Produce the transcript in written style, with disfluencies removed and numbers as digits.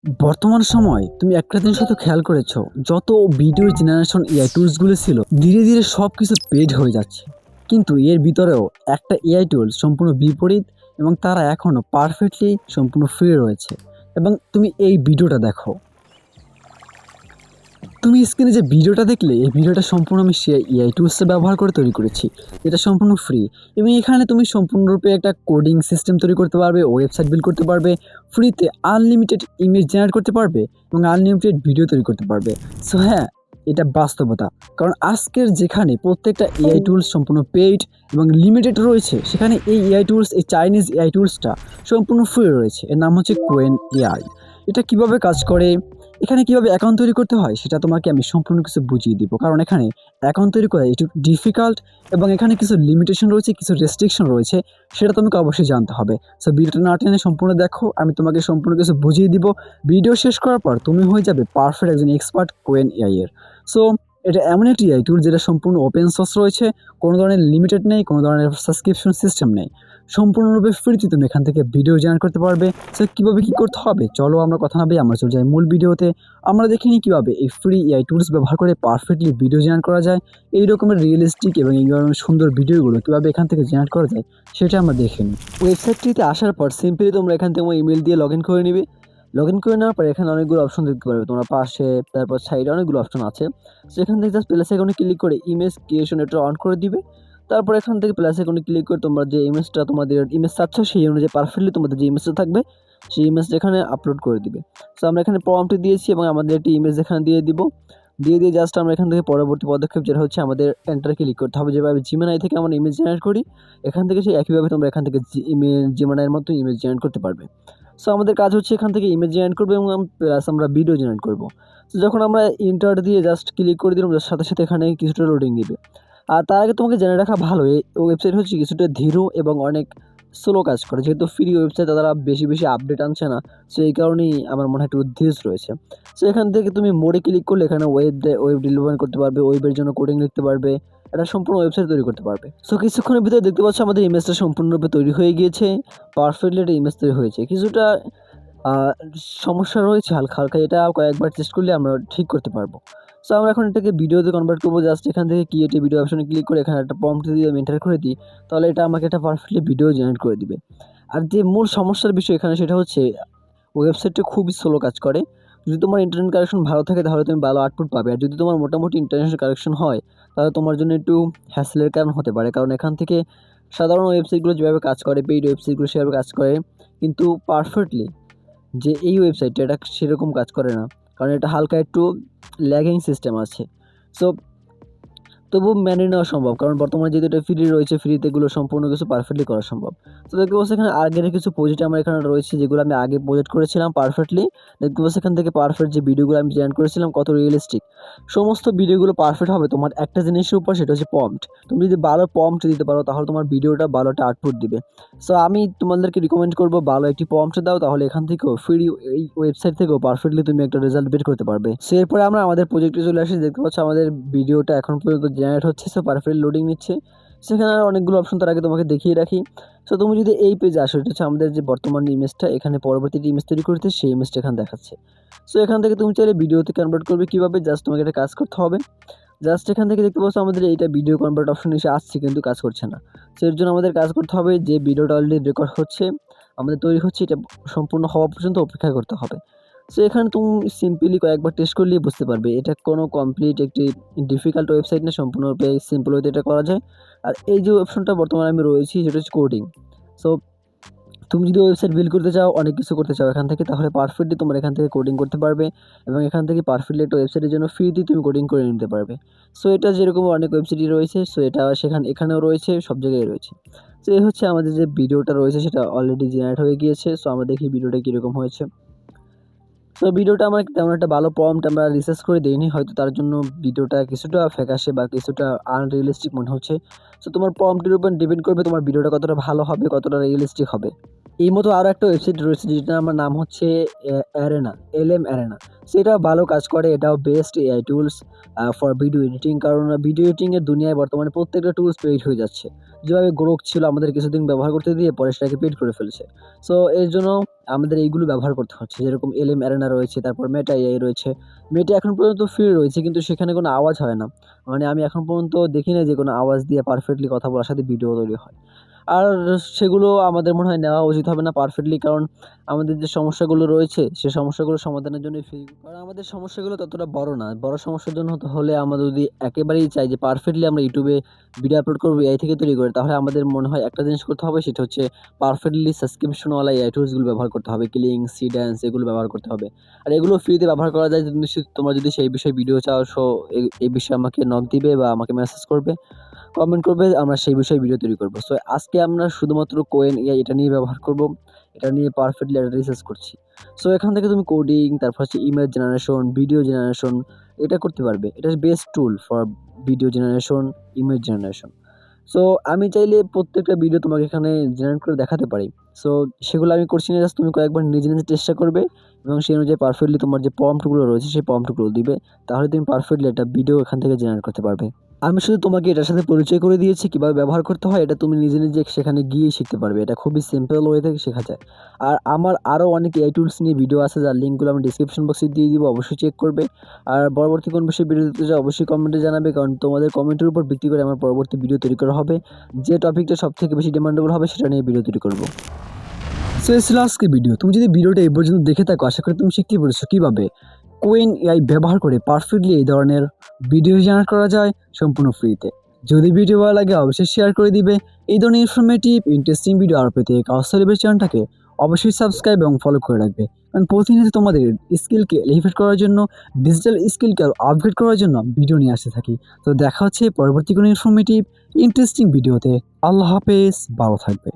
বর্তমান সময় তুমি একটা জিনিস হয়তো খেয়াল করেছো, যত ভিডিও জেনারেশন এআই টুলসগুলো ছিল ধীরে ধীরে সব কিছু পেড হয়ে যাচ্ছে। কিন্তু এর ভিতরেও একটা এআই টুল সম্পূর্ণ বিপরীত, এবং তারা এখনও পারফেক্টলি সম্পূর্ণ ফ্রি রয়েছে। এবং তুমি এই ভিডিওটা দেখো, তুমি স্ক্রিনে যে ভিডিওটা দেখলে, এই ভিডিওটা সম্পূর্ণ আমি সে এআই টুলসটা ব্যবহার করে তৈরি করেছি। এটা সম্পূর্ণ ফ্রি, এবং এখানে তুমি সম্পূর্ণরূপে একটা কোডিং সিস্টেম তৈরি করতে পারবে, ওয়েবসাইট বিল্ড করতে পারবে, ফ্রিতে আনলিমিটেড ইমেজ জেনারেট করতে পারবে এবং আনলিমিটেড ভিডিও তৈরি করতে পারবে। সো হ্যাঁ, এটা বাস্তবতা। কারণ আজকের যেখানে প্রত্যেকটা এআই টুলস সম্পূর্ণ পেইড এবং লিমিটেড রয়েছে, সেখানে এই এআই টুলস, এই চাইনিজ এআই টুলসটা সম্পূর্ণ ফ্রি রয়েছে। এর নাম হচ্ছে কোয়েন এআই। এটা কিভাবে কাজ করে, এখানে কিভাবে অ্যাকাউন্ট তৈরি করতে হয়, সেটা তোমাকে আমি সম্পূর্ণ কিছু বুঝিয়ে দিব। কারণ এখানে অ্যাকাউন্ট তৈরি করা একটু ডিফিকাল্ট, এবং এখানে কিছু লিমিটেশন রয়েছে, কিছু রেস্ট্রিকশন রয়েছে, সেটা তোমাকে অবশ্যই জানতে হবে। সো ভিডিওটা না টেনে সম্পূর্ণ দেখো, আমি তোমাকে সম্পূর্ণ কিছু বুঝিয়ে দিব। ভিডিও শেষ করার পর তুমি হয়ে যাবে পারফেক্ট একজন এক্সপার্ট কোয়েন এআই এর। সো এটা এমন একটি এআই টুল যেটা সম্পূর্ণ ওপেন সোর্স রয়েছে, কোনো ধরনের লিমিটেড নেই, কোনো ধরনের সাবস্ক্রিপশন সিস্টেম নেই, সম্পূর্ণরূপে ফ্রিতে তুমি এখান থেকে ভিডিও জেনারেট করতে পারবে। সো কীভাবে কী করতে হবে, চলো আমরা কথা না বলে আমরা চলে যাই মূল ভিডিওতে। আমরা দেখে নিই কীভাবে এই ফ্রি এআই টুলস ব্যবহার করে পারফেক্টলি ভিডিও জেনারেট করা যায়। এই রকমের রিয়েলিস্টিক এবং এই ধরনের সুন্দর ভিডিওগুলো কীভাবে এখান থেকে জেনারেট করা যায়, সেটা আমরা দেখে নিই। ওয়েবসাইটটিতে আসার পর সিম্পলি তোমরা এখান থেকে ইমেল দিয়ে লগ ইন করে নিবে। লগ ইন করে নেওয়ার পর এখানে অনেকগুলো অপশন দেখতে পারবে, তোমরা পাশে তারপর সাইডে অনেকগুলো অপশন আছে। সো এখান থেকে জাস্ট প্লাস আইকনে ক্লিক করে ইমেজ ক্রিয়েশন এটা অন করে দিবে। তারপর এখান থেকে প্লাস আইকনে ক্লিক করে তোমরা যে ইমেজটা, তোমাদের ইমেজ চাচ্ছ সেই অনুযায়ী পারফেক্টলি তোমাদের যে ইমেজটা থাকবে সেই ইমেজটা এখানে আপলোড করে দিবে। সো আমরা এখানে প্রম্পট দিয়েছি এবং আমাদের একটি ইমেজ এখানে দিয়ে দিব। দিয়ে জাস্ট আমরা এখান থেকে পরবর্তী পদক্ষেপ যেটা হচ্ছে আমাদের এন্টার ক্লিক করতে হবে। যেভাবে জিমেনাই থেকে আমরা ইমেজ জেনারেট করি, এখান থেকে সেই একইভাবে তোমরা এখান থেকে জিমেনাইয়ের মতো ইমেজ জেনারেট করতে পারবে। সো আমাদের কাজ হচ্ছে এখান থেকে ইমেজ জেনারেট করবো এবং প্লাস আমরা ভিডিও জেনারেট করবো। সো যখন আমরা ইন্টার দিয়ে জাস্ট ক্লিক করে দিলাম, সাথে সাথে এখানে কিছুটা লোডিং দিবে। আর তার আগে তোমাকে জেনে রাখা ভালো, এই ওয়েবসাইট হচ্ছে কিছুটা ধীর এবং অনেক স্লো কাজ করে। যেহেতু ফ্রি ওয়েবসাইট, তারা বেশি আপডেট আনছে না। সো এই কারণেই আমার মনে হয় একটু ধীর রয়েছে। সো এখান থেকে তুমি মোডে ক্লিক করলে এখানে ওয়েব ডেভেলপমেন্ট করতে পারবে, ওয়েবের জন্য কোডিং লিখতে পারবে, একটা সম্পূর্ণ ওয়েবসাইট তৈরি করতে পারবে। সো কিছুক্ষণের ভিতরে দেখতে পাচ্ছ আমাদের ইমেজটা সম্পূর্ণরূপে তৈরি হয়ে গিয়েছে। পারফেক্টলি একটা ইমেজ তৈরি হয়েছে। কিছুটা আ সমস্যা রয়েছে হালকা, হালকা। এটা কয়েকবার টেস্ট করলে আমরা ঠিক করতে পারবো। সো আমরা এখন এটাকে ভিডিওতে কনভার্ট করবো। জাস্ট এখান থেকে ক্রিয়েট এ ভিডিও অপশনে ক্লিক করে এখানে একটা প্রম্পট দিয়ে আমি এন্টার করে দিই, তাহলে এটা আমাকে একটা পারফেক্টলি ভিডিও জেনারেট করে দিবে। আর যে মূল সমস্যার বিষয় এখানে, সেটা হচ্ছে ওয়েবসাইটটা খুবই স্লো কাজ করে। যদি তোমার ইন্টারনেট কানেকশন ভালো থাকে তাহলে তুমি ভালো আউটপুট পাবে। আর যদি তোমার মোটামুটি ইন্টারনেট কানেকশন হয়, তাহলে তোমার জন্য একটু হ্যাসেলের কারণ হতে পারে। কারণ এখান থেকে সাধারণ ওয়েবসাইটগুলো যেভাবে কাজ করে, পেইড ওয়েবসাইটগুলো সেভাবে কাজ করে, কিন্তু পারফেক্টলি যে এই ওয়েবসাইটটা এটা সেরকম কাজ করে না। কারণ এটা হালকা একটু ল্যাগিং সিস্টেম আছে। সো তবুও মেনে নেওয়া সম্ভব, কারণ বর্তমানে যেহেতু এটা ফ্রি রয়েছে, ফ্রিতে এগুলো সম্পূর্ণ কিছু পারফেক্টলি করা সম্ভব। তো দেখতে পাচ্ছ এখানে আগের কিছু প্রজেক্ট আমার এখানে রয়েছে, যেগুলো আমি আগে প্রজেক্ট করেছিলাম পারফেক্টলি। দেখতে পাচ্ছ এখান থেকে পারফেক্ট যে ভিডিওগুলো আমি জেনারেট করেছিলাম কত রিয়েলিস্টিক। সমস্ত ভিডিওগুলো পারফেক্ট হবে তোমার একটা জিনিসের উপর, সেটা হচ্ছে প্রম্পট। তুমি যদি ভালো প্রম্পট দিতে পারো, তাহলে তোমার ভিডিওটা ভালো একটা আউটপুট দিবে। সো আমি তোমাদেরকে রিকমেন্ড করবো ভালো একটি প্রম্পট দাও, তাহলে এখান থেকেও ফ্রি এই ওয়েবসাইট থেকেও পারফেক্টলি তুমি একটা রেজাল্ট বের করতে পারবে। সো এরপরে আমরা আমাদের প্রজেক্টে চলে আসি। দেখতে পাচ্ছ আমাদের ভিডিওটা এখন পর্যন্ত জেনারেট হচ্ছে, সো পারফেক্টলি লোডিং নিচ্ছে। সেখানে আর অনেকগুলো অপশন তার আগে তোমাকে দেখিয়ে রাখি। সো তুমি যদি এই পেজে আসো, এটা হচ্ছে আমাদের যে বর্তমান ইমেজটা, এখানে পরবর্তী যে ইমেজ তৈরি করতে সেই ইমেজটা এখানে দেখাচ্ছে। সো এখান থেকে তুমি চাইলে ভিডিওতে কনভার্ট করবে কীভাবে, জাস্ট তোমাকে একটা কাজ করতে হবে। জাস্ট এখান থেকে দেখতে পাচ্ছ আমাদের এইটা ভিডিও কনভার্ট অপশন এসে আসছে, কিন্তু কাজ করছে না। সো এর জন্য আমাদের কাজ করতে হবে, যে ভিডিওটা অলরেডি রেকর্ড হচ্ছে, আমাদের তৈরি হচ্ছে, এটা সম্পূর্ণ হওয়া পর্যন্ত অপেক্ষা করতে হবে। সো এখানে তুমি সিম্পলি কয়েকবার টেস্ট করলেই বুঝতে পারবে এটা কোনো কমপ্লিট একটি ডিফিকাল্ট ওয়েবসাইট না, সম্পূর্ণরূপে সিম্পল ওয়েতে এটা করা যায়। আর এই যে অপশনটা বর্তমানে আমি রয়েছি, সেটা হচ্ছে কোডিং। সো তুমি যদি ওয়েবসাইট বিল্ড করতে চাও, অনেক কিছু করতে চাও এখান থেকে, তাহলে পারফেক্টলি তোমরা এখান থেকে কোডিং করতে পারবে এবং এখান থেকে পারফেক্টলি একটা ওয়েবসাইটের জন্য ফ্রিতেই তুমি কোডিং করে নিতে পারবে। সো এটা যেরকম অনেক ওয়েবসাইটই রয়েছে, সো এটা এখানেও রয়েছে, সব জায়গায় রয়েছে। সো এই হচ্ছে আমাদের যে ভিডিওটা রয়েছে, সেটা অলরেডি জেনারেট হয়ে গিয়েছে। সো আমরা দেখি ভিডিওটা কীরকম হয়েছে। সো ভিডিওটা আমার তেমন একটা ভালো প্রম্পট আমরা রিসার্চ করে দেইনি, হয়তো তার জন্য ভিডিওটা কিছুটা ফ্যাকাশে বা কিছুটা আনরিয়েলিস্টিক মনে হচ্ছে। সো তোমার প্রম্পটের উপর ডিপেন্ড করবে তোমার ভিডিওটা কতটা ভালো হবে, কতটা রিয়েলিস্টিক হবে। এই মতো আরও একটা ওয়েবসাইট রয়েছে যেটার আমার নাম হচ্ছে অ্যারেনা, এলএম অ্যারেনা। সেটাও ভালো কাজ করে, এটাও best AI tools for video editing. কারণ ভিডিও এডিটিংয়ের দুনিয়ায় বর্তমানে প্রত্যেকটা টুলস পেইড হয়ে যাচ্ছে। যেভাবে গ্রোক ছিল আমাদের কিছুদিন ব্যবহার করতে দিয়ে পরে সেটাকে পেইড করে ফেলেছে। সো এর জন্য আমাদের এইগুলো ব্যবহার করতে হচ্ছে। যেরকম এলএম অ্যারেনা রয়েছে, তারপর মেটা এআই রয়েছে। মেটা এখন পর্যন্ত ফ্রি রয়েছে কিন্তু সেখানে কোনো আওয়াজ হয় না। মানে আমি এখন পর্যন্ত দেখি নাই যে কোনো আওয়াজ দিয়ে পারফেক্টলি কথা বলার সাথে ভিডিও তৈরি হয়। আর সেগুলো আমাদের মনে হয় নেওয়া উচিত হবে না পারফেক্টলি, কারণ আমাদের যে সমস্যাগুলো রয়েছে সে সমস্যাগুলো সমাধানের জন্যই ফ্রি। কারণ আমাদের সমস্যাগুলো ততটা বড় না। বড় সমস্যার জন্য হলে আমরা যদি একেবারেই চাই যে পারফেক্টলি আমরা ইউটিউবে ভিডিও আপলোড করবো এআই থেকে তৈরি করে, তাহলে আমাদের মনে হয় একটা জিনিস করতে হবে, সেটা হচ্ছে পারফেক্টলি সাবস্ক্রিপশনওয়ালা এআই টুলসগুলো ব্যবহার করতে হবে। ক্লিং, সিড্যান্স এগুলো ব্যবহার করতে হবে। আর এগুলো ফ্রিতে ব্যবহার করা যায়। যদি তোমরা যদি সেই বিষয়ে ভিডিও চাও, এই বিষয়ে আমাকে নক দিবে বা আমাকে মেসেজ করবে, কমেন্ট করবে, আমরা সেই বিষয়ে ভিডিও তৈরি করব। সো আজকে আমরা শুধুমাত্র কোয়েন এআই এটা নিয়ে ব্যবহার করব। এটা নিয়ে পারফেক্টলি একটা রিসার্চ করছি। সো এখান থেকে তুমি কোডিং, তারপর হচ্ছে ইমেজ জেনারেশন, ভিডিও জেনারেশন এটা করতে পারবে। এটা best tool for video generation, image generation. So আমি চাইলে প্রত্যেকটা ভিডিও তোমাকে এখানে জেনারেট করে দেখাতে পারি। সো সেগুলো আমি করছি না, জাস্ট তুমি কয়েকবার নিজে, নিজে চেষ্টা করবে এবং সেই অনুযায়ী পারফেক্টলি তোমার যে প্রম্পটগুলো রয়েছে সেই প্রম্পটগুলো দিবে। তাহলে তুমি পারফেক্টলি একটা ভিডিও এখান থেকে জেনারেট করতে পারবে। আমি শুধু তোমাকে এটার সাথে পরিচয় করে দিয়েছি কীভাবে ব্যবহার করতে হয়। এটা তুমি নিজে, নিজে সেখানে গিয়েই শিখতে পারবে। এটা খুবই সিম্পল ওয়ে থেকে শেখা যায়। আর আমার আরও অনেক এআই টুলস নিয়ে ভিডিও আছে যার লিঙ্কগুলো আমি ডিসক্রিপশন বক্সে দিয়ে দিব, অবশ্যই চেক করবে। আর পরবর্তী কোন বিষয়ে ভিডিও দিতে চাও অবশ্যই কমেন্টে জানাবে, কারণ তোমাদের কমেন্টের উপর ভিত্তি করে আমার পরবর্তী ভিডিও তৈরি করা হবে। যে টপিকটা সবথেকে বেশি ডিমান্ডেবল হবে সেটা নিয়ে ভিডিও তৈরি করব। সো এই ছিল আজকে ভিডিও। তুমি যদি ভিডিওটা এই পর্যন্ত দেখে থাকো, আশা করি তুমি শিখতে পেরেছো কীভাবে কোয়েন এআই ব্যবহার করে পারফেক্টলি এই ধরনের ভিডিও জেনারেট করা যায় সম্পূর্ণ ফ্রিতে। যদি ভিডিও ভালো লাগে অবশ্যই শেয়ার করে দিবে। এই ধরনের ইনফরমেটিভ ইন্টারেস্টিং ভিডিও আরও পেতে কাউস সেলিব্রেট চ্যানেলটাকে অবশ্যই সাবস্ক্রাইব এবং ফলো করে রাখবে। কারণ প্রতিনিয়ত তোমাদের স্কিলকে এলিভেট করার জন্য, ডিজিটাল স্কিলকে আপগ্রেড করার জন্য ভিডিও নিয়ে আসতে থাকি। তো দেখা হচ্ছে পরবর্তী কোনো ইনফরমেটিভ ইন্টারেস্টিং ভিডিওতে। আল্লাহ হাফেজ, ভালো থাকবে।